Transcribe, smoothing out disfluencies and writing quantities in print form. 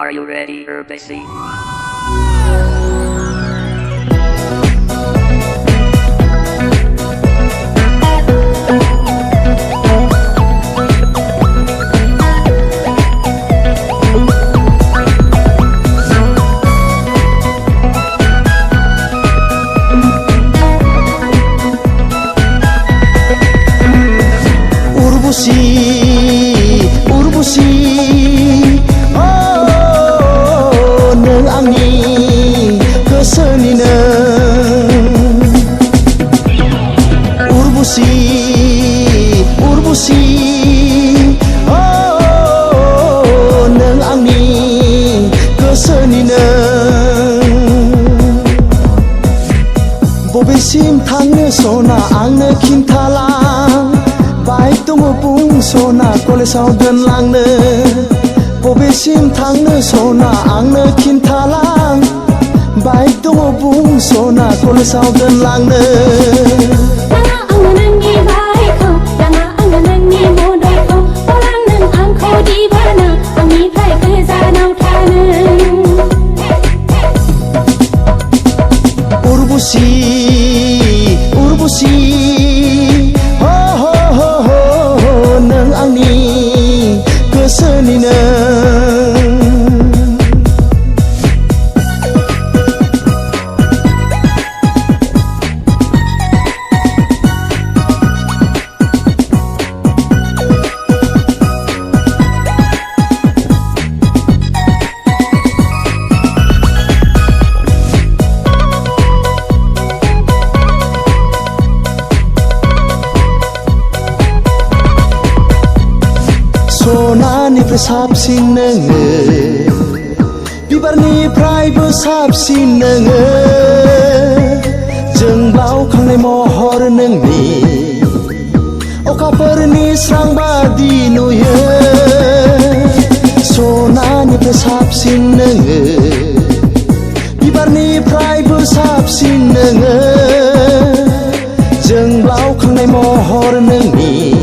Are you ready, Urbasi? Urbusi oh neng angni kesenina Urbusi oh neng angni kesenina Bobesim थांनो सना आंनो खिन्थालां बाइक दङ बुंसना कलेजाव दोनलांनो बबेसिम थांनो सना आंनो खिन्थालां बाइक दङ बुंसना कलेजाव दोनलांनो Urbusi neng angni kesenina सनानिफ्राय साबसिन नोङो बिबारनिफ्रायबो साबसिन नोङो जोंब्लावखांनाय महर नोंनि अखाफोरनि स्रां बादि नुयो सनानिफ्राय साबसिन नोङो बिबारनिफ्रायबो साबसिन नोङो जोंब्लावखांनाय महर नोंनि